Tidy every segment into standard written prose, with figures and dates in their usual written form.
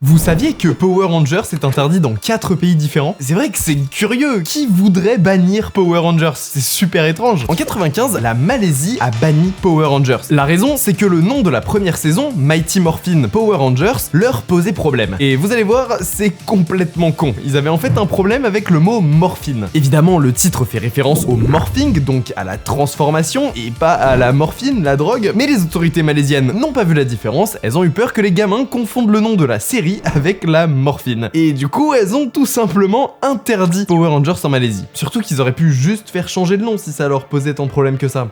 Vous saviez que Power Rangers est interdit dans 4 pays différents? C'est vrai que c'est curieux, qui voudrait bannir Power Rangers? C'est super étrange. En 95, la Malaisie a banni Power Rangers. La raison, c'est que le nom de la première saison, Mighty Morphin Power Rangers, leur posait problème. Et vous allez voir, c'est complètement con. Ils avaient en fait un problème avec le mot morphine. Évidemment, le titre fait référence au morphing, donc à la transformation, et pas à la morphine, la drogue, mais les autorités malaisiennes n'ont pas vu la différence, elles ont eu peur que les gamins confondent le nom de la série avec la morphine. Et du coup, elles ont tout simplement interdit Power Rangers en Malaisie. Surtout qu'ils auraient pu juste faire changer de nom si ça leur posait tant de problèmes que ça.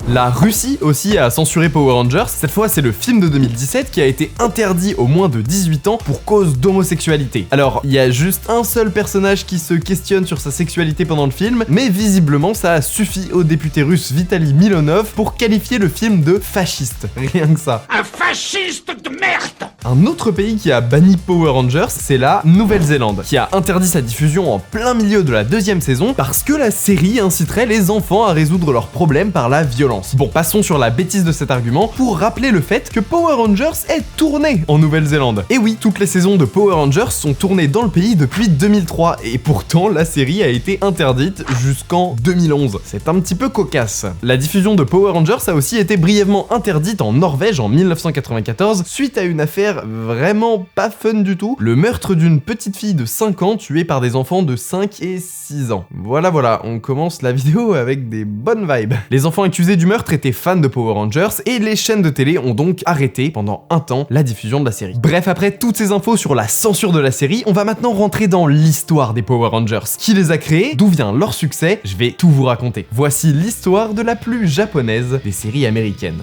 La Russie aussi a censuré Power Rangers. Cette fois, c'est le film de 2017 qui a été interdit aux moins de 18 ans pour cause d'homosexualité. Alors, il y a juste un seul personnage qui se questionne sur sa sexualité pendant le film, mais visiblement, ça a suffi au député russe Vitaly Milonov pour qualifier le film de fasciste. Rien que ça. Un fasciste de merde! Un autre pays qui a banni Power Rangers, c'est la Nouvelle-Zélande, qui a interdit sa diffusion en plein milieu de la deuxième saison parce que la série inciterait les enfants à résoudre leurs problèmes par la violence. Bon, passons sur la bêtise de cet argument pour rappeler le fait que Power Rangers est tourné en Nouvelle-Zélande. Et oui, toutes les saisons de Power Rangers sont tournées dans le pays depuis 2003, et pourtant la série a été interdite jusqu'en 2011. C'est un petit peu cocasse. La diffusion de Power Rangers a aussi été brièvement interdite en Norvège en 1994 suite à une affaire vraiment pas fun du tout, le meurtre d'une petite fille de 5 ans tuée par des enfants de 5 et 6 ans. Voilà, on commence la vidéo avec des bonnes vibes. Les enfants accusés du meurtre étaient fans de Power Rangers et les chaînes de télé ont donc arrêté pendant un temps la diffusion de la série. Bref, après toutes ces infos sur la censure de la série, on va maintenant rentrer dans l'histoire des Power Rangers. Qui les a créés? D'où vient leur succès? Je vais tout vous raconter. Voici l'histoire de la plus japonaise des séries américaines.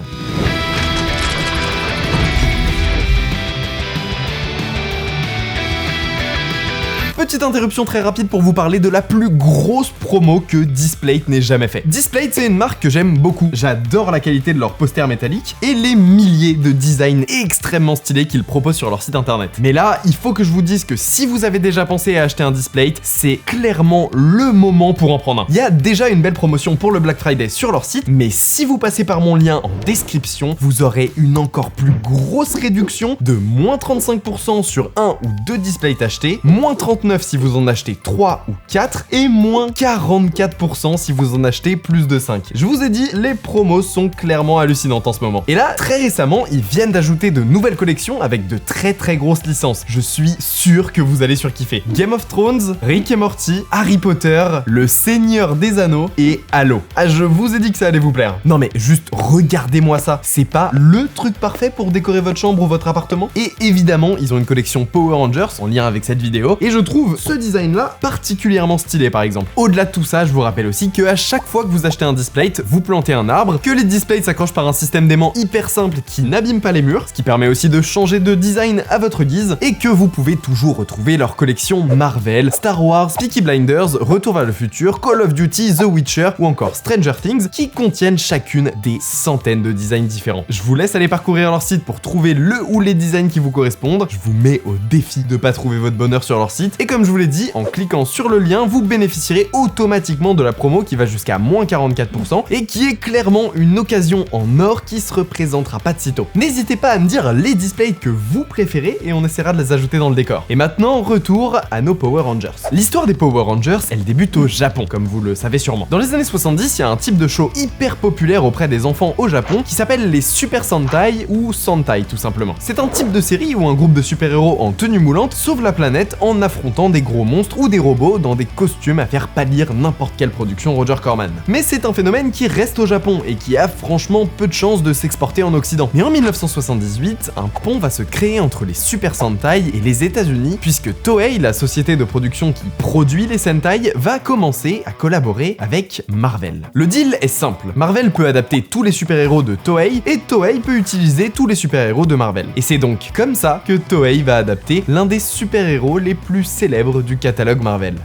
Petite interruption très rapide pour vous parler de la plus grosse promo que Displate n'ait jamais fait. Displate, c'est une marque que j'aime beaucoup. J'adore la qualité de leurs posters métalliques et les milliers de designs extrêmement stylés qu'ils proposent sur leur site internet. Mais là, il faut que je vous dise que si vous avez déjà pensé à acheter un Displate, c'est clairement le moment pour en prendre un. Il y a déjà une belle promotion pour le Black Friday sur leur site, mais si vous passez par mon lien en description, vous aurez une encore plus grosse réduction de moins 35% sur un ou deux Displates achetés, moins 39% si vous en achetez 3 ou 4 et moins 44% si vous en achetez plus de 5. Je vous ai dit, les promos sont clairement hallucinantes en ce moment. Et là, très récemment, ils viennent d'ajouter de nouvelles collections avec de très grosses licences. Je suis sûr que vous allez surkiffer. Game of Thrones, Rick et Morty, Harry Potter, Le Seigneur des Anneaux et Halo. Ah, je vous ai dit que ça allait vous plaire. Non mais juste regardez-moi ça. C'est pas le truc parfait pour décorer votre chambre ou votre appartement? Et évidemment, ils ont une collection Power Rangers en lien avec cette vidéo et je trouve ce design là particulièrement stylé par exemple. Au-delà de tout ça, je vous rappelle aussi que à chaque fois que vous achetez un Displate, vous plantez un arbre, que les Displates s'accrochent par un système d'aimant hyper simple qui n'abîme pas les murs, ce qui permet aussi de changer de design à votre guise, et que vous pouvez toujours retrouver leur collection Marvel, Star Wars, Peaky Blinders, Retour vers le futur, Call of Duty, The Witcher ou encore Stranger Things, qui contiennent chacune des centaines de designs différents. Je vous laisse aller parcourir leur site pour trouver le ou les designs qui vous correspondent. Je vous mets au défi de pas trouver votre bonheur sur leur site, et comme je vous l'ai dit, en cliquant sur le lien, vous bénéficierez automatiquement de la promo qui va jusqu'à moins 44% et qui est clairement une occasion en or qui se représentera pas de sitôt. N'hésitez pas à me dire les Displates que vous préférez et on essaiera de les ajouter dans le décor. Et maintenant, retour à nos Power Rangers. L'histoire des Power Rangers, elle débute au Japon, comme vous le savez sûrement. Dans les années 70, il y a un type de show hyper populaire auprès des enfants au Japon qui s'appelle les Super Sentai ou Sentai tout simplement. C'est un type de série où un groupe de super-héros en tenue moulante sauve la planète en affrontant des gros monstres ou des robots dans des costumes à faire pâlir n'importe quelle production Roger Corman. Mais c'est un phénomène qui reste au Japon et qui a franchement peu de chances de s'exporter en Occident. Mais en 1978, un pont va se créer entre les Super Sentai et les États-Unis puisque Toei, la société de production qui produit les Sentai, va commencer à collaborer avec Marvel. Le deal est simple. Marvel peut adapter tous les super-héros de Toei et Toei peut utiliser tous les super-héros de Marvel. Et c'est donc comme ça que Toei va adapter l'un des super-héros les plus célèbres du catalogue Marvel.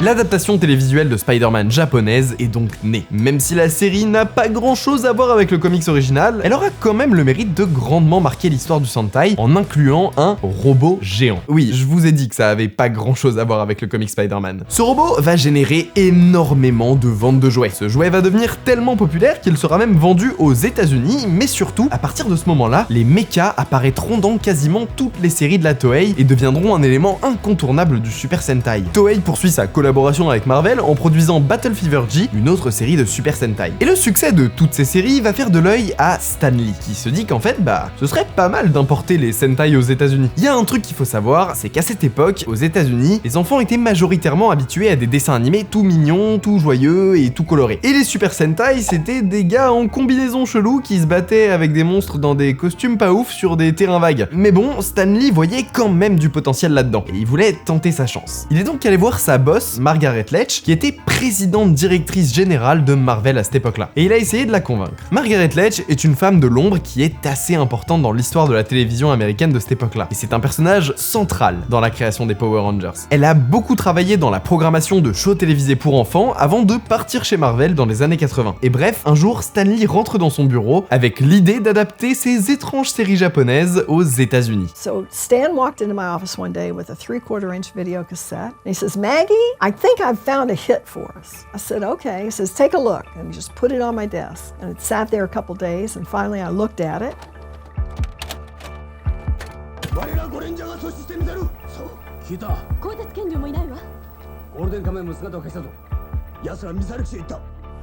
L'adaptation télévisuelle de Spider-Man japonaise est donc née. Même si la série n'a pas grand chose à voir avec le comics original, elle aura quand même le mérite de grandement marquer l'histoire du Sentai en incluant un robot géant. Oui, je vous ai dit que ça avait pas grand chose à voir avec le comic Spider-Man. Ce robot va générer énormément de ventes de jouets. Ce jouet va devenir tellement populaire qu'il sera même vendu aux États-Unis, mais surtout, à partir de ce moment-là, les mechas apparaîtront dans quasiment toutes les séries de la Toei et deviendront un élément incontournable du Super Sentai. Toei poursuit sa collaboration avec Marvel en produisant Battle Fever G, une autre série de Super Sentai. Et le succès de toutes ces séries va faire de l'œil à Stan Lee, qui se dit qu'en fait, ce serait pas mal d'importer les Sentai aux États-Unis. Il y a un truc qu'il faut savoir, c'est qu'à cette époque, aux États-Unis, les enfants étaient majoritairement habitués à des dessins animés tout mignons, tout joyeux et tout colorés. Et les Super Sentai, c'était des gars en combinaison chelou qui se battaient avec des monstres dans des costumes pas ouf sur des terrains vagues. Mais bon, Stan Lee voyait quand même du potentiel là-dedans, et il voulait tenter sa chance. Il est donc allé voir sa boss, Margaret Letch, qui était présidente directrice générale de Marvel à cette époque-là. Et il a essayé de la convaincre. Margaret Letch est une femme de l'ombre qui est assez importante dans l'histoire de la télévision américaine de cette époque-là. Et c'est un personnage central dans la création des Power Rangers. Elle a beaucoup travaillé dans la programmation de shows télévisés pour enfants avant de partir chez Marvel dans les années 80. Et bref, un jour, Stan Lee rentre dans son bureau avec l'idée d'adapter ces étranges séries japonaises aux États-Unis. So Stan walked into my office one day with a 3/4-inch video cassette. And he says, "Maggie, I think I've found a hit for us." I said, "Okay." He says, "Take a look." And he just put it on my desk. And it sat there a couple days, and finally I looked at it.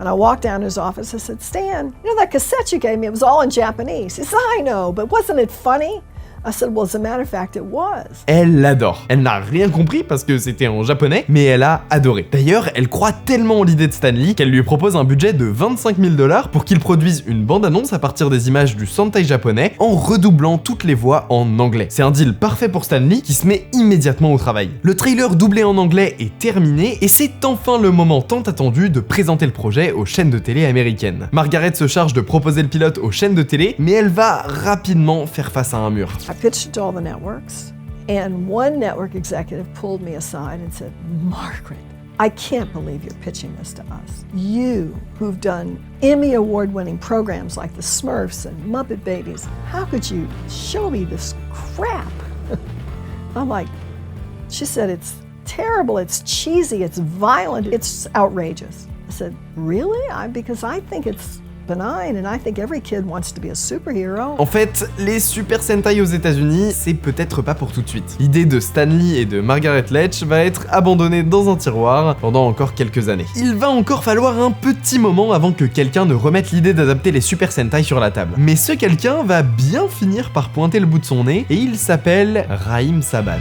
And I walked down to his office. I said, "Stan, you know that cassette you gave me, it was all in Japanese." He said, "I know, but wasn't it funny?" I said, "Well, as a matter of fact, it was." Elle l'adore. Elle n'a rien compris parce que c'était en japonais, mais elle a adoré. D'ailleurs, elle croit tellement en l'idée de Stan Lee qu'elle lui propose un budget de $25 000 pour qu'il produise une bande-annonce à partir des images du Sentai japonais en redoublant toutes les voix en anglais. C'est un deal parfait pour Stan Lee qui se met immédiatement au travail. Le trailer doublé en anglais est terminé et c'est enfin le moment tant attendu de présenter le projet aux chaînes de télé américaines. Margaret se charge de proposer le pilote aux chaînes de télé, mais elle va rapidement faire face à un mur. I pitched it to all the networks, and one network executive pulled me aside and said, "Margaret, I can't believe you're pitching this to us. You, who've done Emmy award-winning programs like The Smurfs and Muppet Babies, how could you show me this crap?" I'm like, she said, "It's terrible, it's cheesy, it's violent, it's outrageous." I said, "Really?" Because I think it's benign and I think every kid wants to be a superhero. En fait, les Super Sentai aux États-Unis, c'est peut-être pas pour tout de suite. L'idée de Stan Lee et de Margaret Letch va être abandonnée dans un tiroir pendant encore quelques années. Il va encore falloir un petit moment avant que quelqu'un ne remette l'idée d'adapter les Super Sentai sur la table. Mais ce quelqu'un va bien finir par pointer le bout de son nez et il s'appelle Raïm Saban.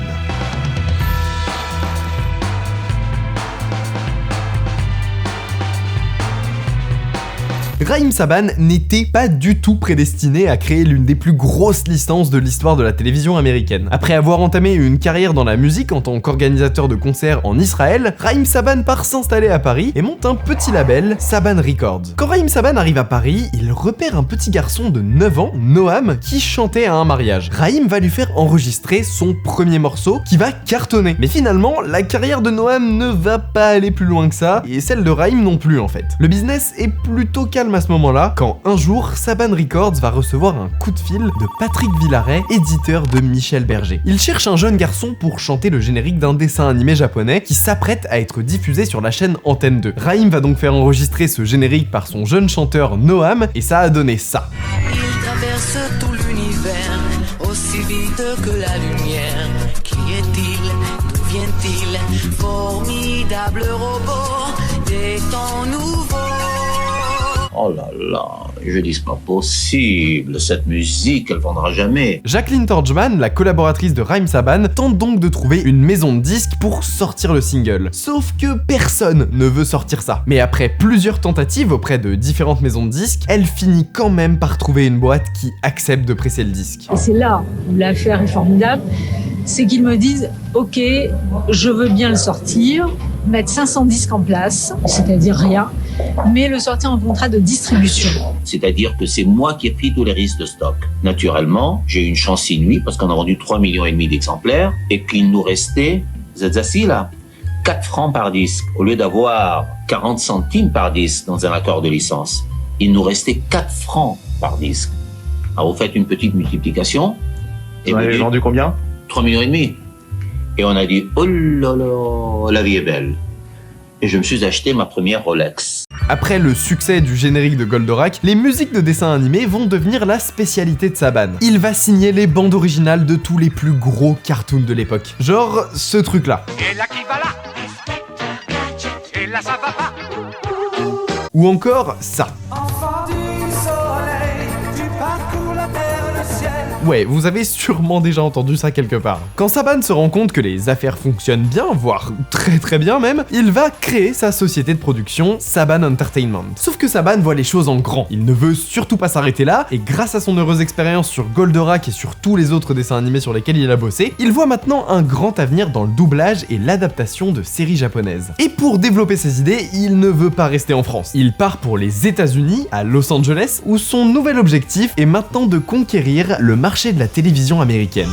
Raïm Saban n'était pas du tout prédestiné à créer l'une des plus grosses licences de l'histoire de la télévision américaine. Après avoir entamé une carrière dans la musique en tant qu'organisateur de concerts en Israël, Raïm Saban part s'installer à Paris et monte un petit label, Saban Records. Quand Raïm Saban arrive à Paris, il repère un petit garçon de 9 ans, Noam, qui chantait à un mariage. Raïm va lui faire enregistrer son premier morceau qui va cartonner. Mais finalement, la carrière de Noam ne va pas aller plus loin que ça, et celle de Raïm non plus en fait. Le business est plutôt calme à ce moment-là, quand un jour, Saban Records va recevoir un coup de fil de Patrick Villaret, éditeur de Michel Berger. Il cherche un jeune garçon pour chanter le générique d'un dessin animé japonais qui s'apprête à être diffusé sur la chaîne Antenne 2. Raïm va donc faire enregistrer ce générique par son jeune chanteur Noam, et ça a donné ça. Il traverse tout l'univers, aussi vite que la lumière. Qui est-il? D'où vient-il? Formidable robot des temps nouveaux. Oh là là, je dis c'est pas possible, cette musique elle vendra jamais. Jacqueline Torchman, la collaboratrice de Raïm Saban, tente donc de trouver une maison de disques pour sortir le single. Sauf que personne ne veut sortir ça. Mais après plusieurs tentatives auprès de différentes maisons de disques, elle finit quand même par trouver une boîte qui accepte de presser le disque. Et c'est là où l'affaire est formidable, c'est qu'ils me disent « Ok, je veux bien le sortir, mettre 500 disques en place, c'est-à-dire rien, mais le sortir en contrat de distribution. » C'est-à-dire que c'est moi qui ai pris tous les risques de stock. Naturellement, j'ai eu une chance inouïe parce qu'on a vendu 3,5 millions d'exemplaires et qu'il nous restait, vous êtes assis là, 4 francs par disque. Au lieu d'avoir 40 centimes par disque dans un accord de licence, il nous restait 4 francs par disque. Alors vous faites une petite multiplication. Vous en avez vendu combien? 3,5 millions. Et on a dit, oh là là, la vie est belle. Et je me suis acheté ma première Rolex. Après le succès du générique de Goldorak, les musiques de dessins animés vont devenir la spécialité de Saban. Il va signer les bandes originales de tous les plus gros cartoons de l'époque. Genre ce truc-là. Et là qui va là. Et là ça va pas. Ou encore ça. Enfant du soleil, tu parcours la terre et le ciel. Ouais, vous avez sûrement déjà entendu ça quelque part. Quand Saban se rend compte que les affaires fonctionnent bien, voire très bien même, il va créer sa société de production, Saban Entertainment. Sauf que Saban voit les choses en grand. Il ne veut surtout pas s'arrêter là, et grâce à son heureuse expérience sur Goldorak et sur tous les autres dessins animés sur lesquels il a bossé, il voit maintenant un grand avenir dans le doublage et l'adaptation de séries japonaises. Et pour développer ses idées, il ne veut pas rester en France. Il part pour les États-Unis, à Los Angeles, où son nouvel objectif est maintenant de conquérir le marché de la télévision américaine.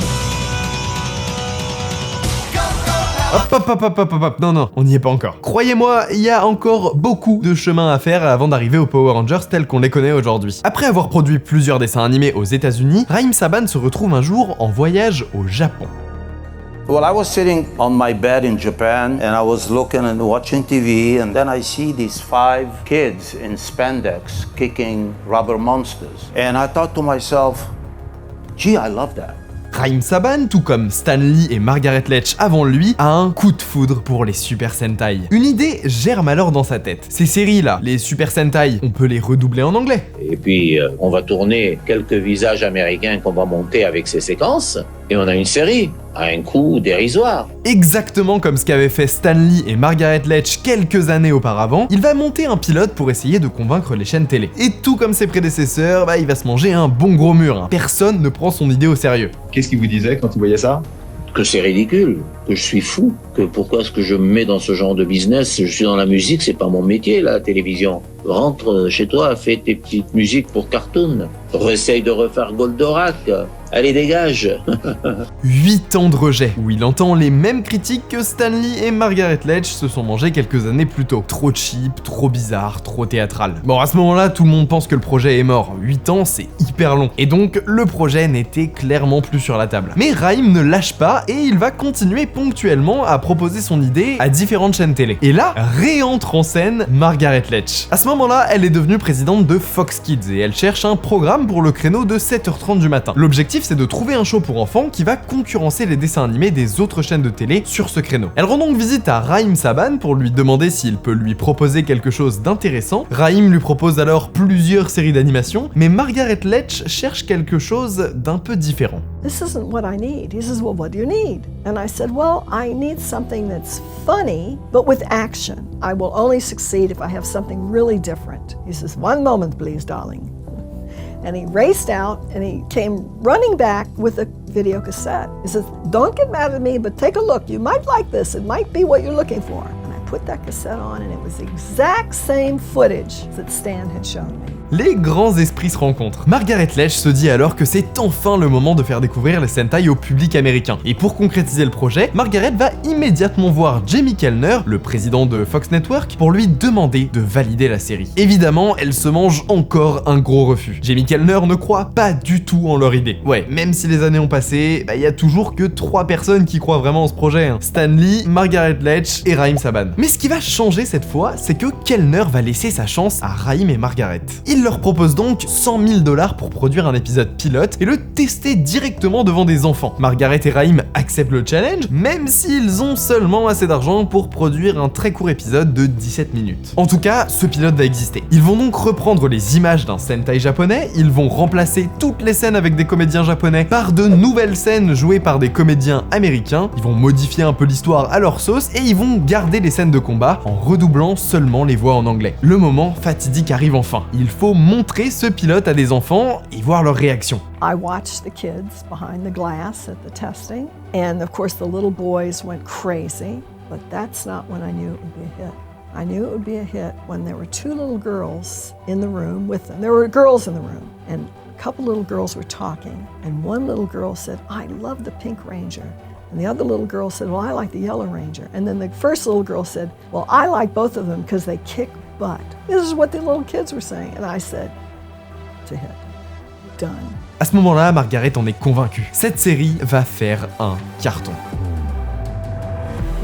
Hop, non, on n'y est pas encore. Croyez-moi, il y a encore beaucoup de chemin à faire avant d'arriver aux Power Rangers tels qu'on les connaît aujourd'hui. Après avoir produit plusieurs dessins animés aux États-Unis, Raim Saban se retrouve un jour en voyage au Japon. Well, I was sitting on my bed in Japan and I was looking and watching TV, and then I see these 5 kids in spandex kicking rubber monsters. And I thought to myself, gee, I love that. Raim Saban, tout comme Stan Lee et Margaret Letch avant lui, a un coup de foudre pour les Super Sentai. Une idée germe alors dans sa tête. Ces séries-là, les Super Sentai, on peut les redoubler en anglais. Et puis, on va tourner quelques visages américains qu'on va monter avec ces séquences, et on a une série à un coût dérisoire. Exactement comme ce qu'avaient fait Stan Lee et Margaret Letch quelques années auparavant, il va monter un pilote pour essayer de convaincre les chaînes télé. Et tout comme ses prédécesseurs, il va se manger un bon gros mur. Personne ne prend son idée au sérieux. Qu'est-ce qu'il vous disait quand il voyait ça? Que c'est ridicule, que je suis fou, que pourquoi est-ce que je me mets dans ce genre de business? Je suis dans la musique, c'est pas mon métier, la télévision. Rentre chez toi, fais tes petites musiques pour cartoon. Essaye de refaire Goldorak. Allez, dégage. 8 ans de rejet, où il entend les mêmes critiques que Stan Lee et Margaret Letch se sont mangés quelques années plus tôt. Trop cheap, trop bizarre, trop théâtral. Bon, à ce moment-là, tout le monde pense que le projet est mort. 8 ans, c'est hyper long. Et donc, le projet n'était clairement plus sur la table. Mais Raim ne lâche pas et il va continuer ponctuellement à proposer son idée à différentes chaînes télé. Et là, réentre en scène Margaret Letch. À ce moment-là, elle est devenue présidente de Fox Kids et elle cherche un programme pour le créneau de 7h30 du matin. L'objectif, c'est de trouver un show pour enfants qui va concurrencer les dessins animés des autres chaînes de télé sur ce créneau. Elle rend donc visite à Raim Saban pour lui demander s'il peut lui proposer quelque chose d'intéressant. Raim lui propose alors plusieurs séries d'animation, mais Margaret Letch cherche quelque chose d'un peu différent. This isn't what I need. He says, well, what do you need? And I said, well, I need something that's funny, but with action. I will only succeed if I have something really different. He says, one moment, please, darling. And he raced out and he came running back with a video cassette. He says, don't get mad at me, but take a look. You might like this. It might be what you're looking for. And I put that cassette on and it was the exact same footage that Stan had shown me. Les grands esprits se rencontrent. Margaret Letch se dit alors que c'est enfin le moment de faire découvrir les Sentai au public américain. Et pour concrétiser le projet, Margaret va immédiatement voir Jamie Kellner, le président de Fox Network, pour lui demander de valider la série. Évidemment, elle se mange encore un gros refus. Jamie Kellner ne croit pas du tout en leur idée. Ouais, même si les années ont passé, y a toujours que 3 personnes qui croient vraiment en ce projet. Stan Lee, Margaret Letch et Raim Saban. Mais ce qui va changer cette fois, c'est que Kellner va laisser sa chance à Raim et Margaret. Il leur propose donc $100 000 pour produire un épisode pilote et le tester directement devant des enfants. Margaret et Raim acceptent le challenge, même s'ils ont seulement assez d'argent pour produire un très court épisode de 17 minutes. En tout cas, ce pilote va exister. Ils vont donc reprendre les images d'un Sentai japonais, ils vont remplacer toutes les scènes avec des comédiens japonais par de nouvelles scènes jouées par des comédiens américains, ils vont modifier un peu l'histoire à leur sauce et ils vont garder les scènes de combat en redoublant seulement les voix en anglais. Le moment fatidique arrive enfin. Il faut montrer ce pilote à des enfants et voir leur réaction. I watched the kids behind the glass at the testing, and of course the little boys went crazy, but that's not when I knew it would be a hit. I knew it would be a hit when there were 2 little girls in the room with them. There were girls in the room, and a couple little girls were talking, and one little girl said, I love the Pink Ranger. And the other little girl said, well, I like the Yellow Ranger. And then the first little girl said, well, I like both of them because they kick butt. This is what the little kids were saying. And I said, it's a hit. Done. À ce moment-là, Margaret en est convaincue. Cette série va faire un carton.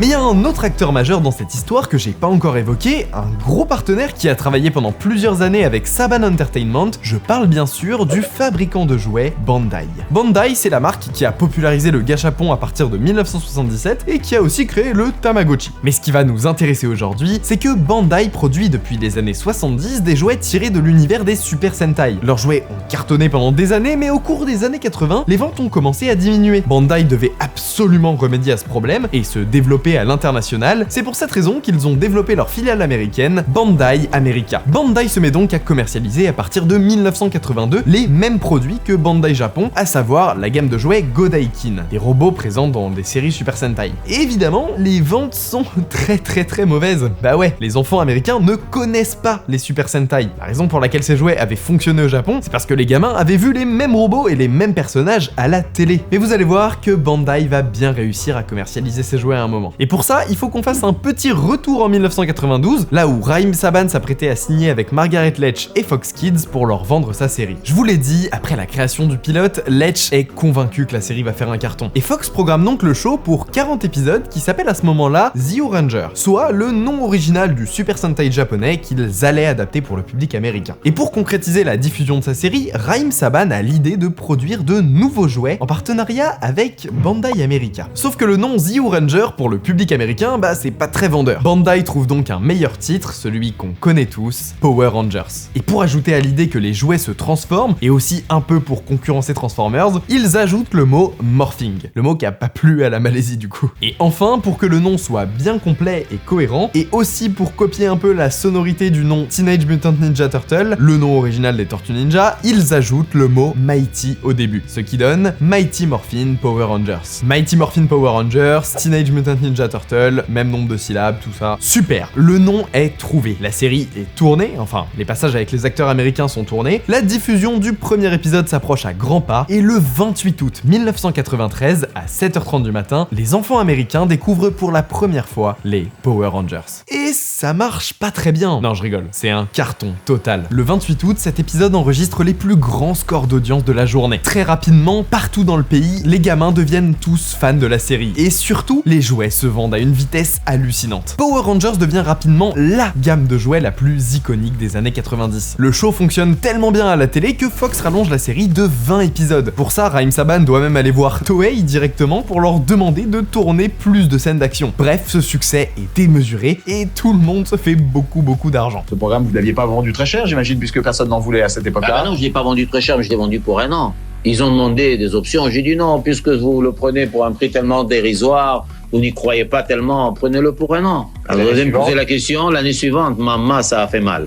Mais il y a un autre acteur majeur dans cette histoire que j'ai pas encore évoqué, un gros partenaire qui a travaillé pendant plusieurs années avec Saban Entertainment. Je parle bien sûr du fabricant de jouets Bandai. Bandai, c'est la marque qui a popularisé le gâchapon à partir de 1977 et qui a aussi créé le Tamagotchi. Mais ce qui va nous intéresser aujourd'hui, c'est que Bandai produit depuis les années 70 des jouets tirés de l'univers des Super Sentai. Leurs jouets ont cartonné pendant des années, mais au cours des années 80, les ventes ont commencé à diminuer. Bandai devait absolument remédier à ce problème et se développer à l'international. C'est pour cette raison qu'ils ont développé leur filiale américaine, Bandai America. Bandai se met donc à commercialiser à partir de 1982 les mêmes produits que Bandai Japon, à savoir la gamme de jouets Godaikin, des robots présents dans des séries Super Sentai. Et évidemment, les ventes sont très mauvaises. Bah ouais, les enfants américains ne connaissent pas les Super Sentai. La raison pour laquelle ces jouets avaient fonctionné au Japon, c'est parce que les gamins avaient vu les mêmes robots et les mêmes personnages à la télé. Mais vous allez voir que Bandai va bien réussir à commercialiser ces jouets à un moment. Et pour ça, il faut qu'on fasse un petit retour en 1992, là où Raïm Saban s'apprêtait à signer avec Margaret Letch et Fox Kids pour leur vendre sa série. Je vous l'ai dit, après la création du pilote, Letch est convaincu que la série va faire un carton. Et Fox programme donc le show pour 40 épisodes qui s'appelle à ce moment-là The Ranger, soit le nom original du Super Sentai japonais qu'ils allaient adapter pour le public américain. Et pour concrétiser la diffusion de sa série, Raïm Saban a l'idée de produire de nouveaux jouets en partenariat avec Bandai America. Sauf que le nom The Ranger pour le public américain, bah c'est pas très vendeur. Bandai trouve donc un meilleur titre, celui qu'on connaît tous, Power Rangers. Et pour ajouter à l'idée que les jouets se transforment, et aussi un peu pour concurrencer Transformers, ils ajoutent le mot morphing, le mot qui a pas plu à la Malaisie du coup. Et enfin, pour que le nom soit bien complet et cohérent, et aussi pour copier un peu la sonorité du nom Teenage Mutant Ninja Turtle, le nom original des Tortues Ninja, ils ajoutent le mot Mighty au début, ce qui donne Mighty Morphin Power Rangers. Mighty Morphin Power Rangers, Teenage Mutant Ninja Turtle, même nombre de syllabes, tout ça. Super, le nom est trouvé. La série est tournée, enfin, les passages avec les acteurs américains sont tournés. La diffusion du premier épisode s'approche à grands pas, et le 28 août 1993, à 7h30 du matin, les enfants américains découvrent pour la première fois les Power Rangers. Et ça marche pas très bien. Non, je rigole, c'est un carton total. Le 28 août, cet épisode enregistre les plus grands scores d'audience de la journée. Très rapidement, partout dans le pays, les gamins deviennent tous fans de la série. Et surtout, les jouets se vendent à une vitesse hallucinante. Power Rangers devient rapidement LA gamme de jouets la plus iconique des années 90. Le show fonctionne tellement bien à la télé que Fox rallonge la série de 20 épisodes. Pour ça, Raïm Saban doit même aller voir Toei directement pour leur demander de tourner plus de scènes d'action. Bref, ce succès est démesuré et tout le monde se fait beaucoup d'argent. Ce programme, vous l'aviez pas vendu très cher, j'imagine, puisque personne n'en voulait à cette époque-là. Ah non, je l'ai pas vendu très cher, mais je l'ai vendu pour un an. Ils ont demandé des options, j'ai dit non, puisque vous le prenez pour un prix tellement dérisoire, vous n'y croyez pas tellement, prenez-le pour un an. Alors vous allez me poser la question, l'année suivante, maman, ça a fait mal.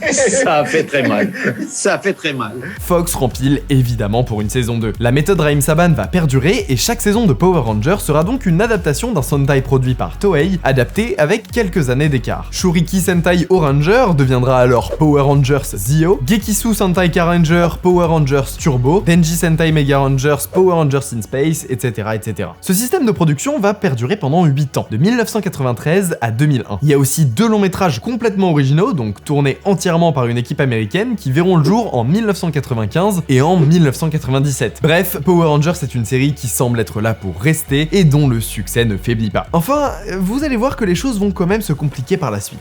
Ça a fait très mal. Ça a fait très mal. Fox rempile évidemment pour une saison 2. La méthode Raïm Saban va perdurer et chaque saison de Power Rangers sera donc une adaptation d'un Sentai produit par Toei, adapté avec quelques années d'écart. Shuriki Sentai Oranger deviendra alors Power Rangers Zio, Gekisu Sentai K-Ranger Power Rangers Turbo, Denji Sentai Mega Rangers Power Rangers in Space, etc. Ce système de production va perdurer pendant 8 ans, de 1993 à 2001. Il y a aussi 2 longs métrages complètement originaux, donc tournés entièrement par une équipe américaine qui verront le jour en 1995 et en 1997. Bref, Power Rangers est une série qui semble être là pour rester et dont le succès ne faiblit pas. Enfin, vous allez voir que les choses vont quand même se compliquer par la suite.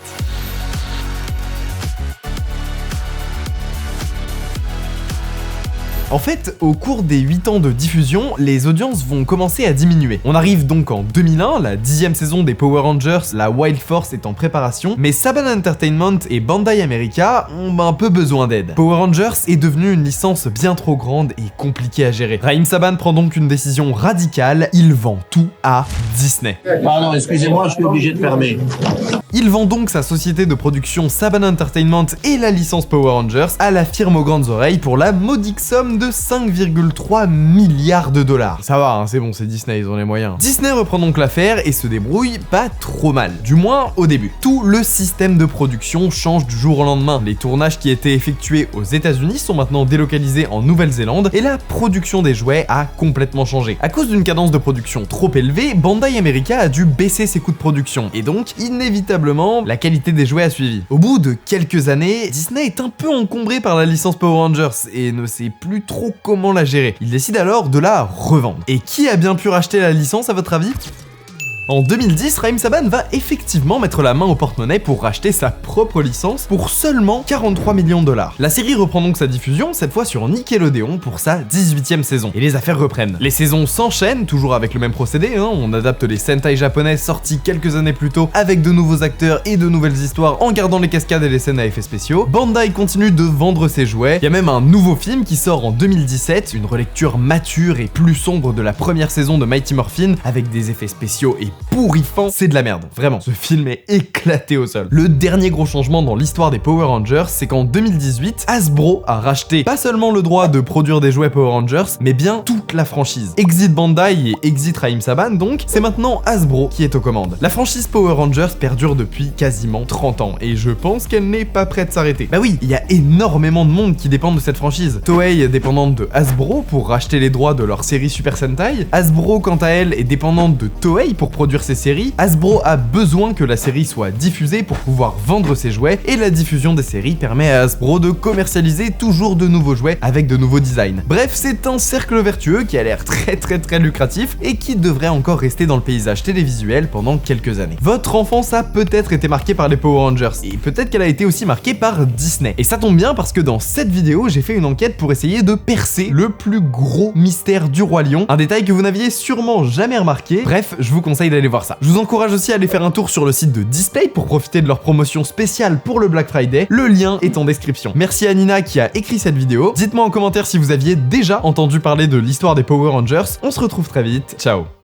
En fait, au cours des 8 ans de diffusion, les audiences vont commencer à diminuer. On arrive donc en 2001, la 10e saison des Power Rangers, la Wild Force est en préparation, mais Saban Entertainment et Bandai America ont un peu besoin d'aide. Power Rangers est devenu une licence bien trop grande et compliquée à gérer. Raïm Saban prend donc une décision radicale, il vend tout à Disney. Pardon, excusez-moi, je suis obligé de fermer. Il vend donc sa société de production Saban Entertainment et la licence Power Rangers à la firme aux grandes oreilles pour la modique somme de 5,3 milliards de dollars. Ça va, hein, c'est bon, c'est Disney, ils ont les moyens. Disney reprend donc l'affaire et se débrouille pas trop mal, du moins au début. Tout le système de production change du jour au lendemain. Les tournages qui étaient effectués aux États-Unis sont maintenant délocalisés en Nouvelle-Zélande et la production des jouets a complètement changé. À cause d'une cadence de production trop élevée, Bandai America a dû baisser ses coûts de production et donc, inévitablement, la qualité des jouets a suivi. Au bout de quelques années, Disney est un peu encombré par la licence Power Rangers et ne sait plus trop comment la gérer. Il décide alors de la revendre. Et qui a bien pu racheter la licence à votre avis ? En 2010, Raïm Saban va effectivement mettre la main au porte-monnaie pour racheter sa propre licence pour seulement 43 millions de dollars. La série reprend donc sa diffusion, cette fois sur Nickelodeon pour sa 18e saison. Et les affaires reprennent. Les saisons s'enchaînent, toujours avec le même procédé, hein, on adapte les Sentai japonais sortis quelques années plus tôt avec de nouveaux acteurs et de nouvelles histoires en gardant les cascades et les scènes à effets spéciaux. Bandai continue de vendre ses jouets, il y a même un nouveau film qui sort en 2017, une relecture mature et plus sombre de la première saison de Mighty Morphin avec des effets spéciaux et pourrissant, c'est de la merde, vraiment. Ce film est éclaté au sol. Le dernier gros changement dans l'histoire des Power Rangers, c'est qu'en 2018, Hasbro a racheté pas seulement le droit de produire des jouets Power Rangers, mais bien toute la franchise. Exit Bandai et exit Raïm Saban, donc, c'est maintenant Hasbro qui est aux commandes. La franchise Power Rangers perdure depuis quasiment 30 ans, et je pense qu'elle n'est pas prête de s'arrêter. Bah oui, il y a énormément de monde qui dépendent de cette franchise. Toei est dépendante de Hasbro pour racheter les droits de leur série Super Sentai. Hasbro, quant à elle, est dépendante de Toei pour produire ses séries. Hasbro a besoin que la série soit diffusée pour pouvoir vendre ses jouets, et la diffusion des séries permet à Hasbro de commercialiser toujours de nouveaux jouets avec de nouveaux designs. Bref, c'est un cercle vertueux qui a l'air très lucratif et qui devrait encore rester dans le paysage télévisuel pendant quelques années. Votre enfance a peut-être été marquée par les Power Rangers, et peut-être qu'elle a été aussi marquée par Disney. Et ça tombe bien parce que dans cette vidéo, j'ai fait une enquête pour essayer de percer le plus gros mystère du Roi Lion, un détail que vous n'aviez sûrement jamais remarqué. Bref, je vous conseille d'aller voir ça. Je vous encourage aussi à aller faire un tour sur le site de Display pour profiter de leur promotion spéciale pour le Black Friday. Le lien est en description. Merci à Nina qui a écrit cette vidéo. Dites-moi en commentaire si vous aviez déjà entendu parler de l'histoire des Power Rangers. On se retrouve très vite. Ciao.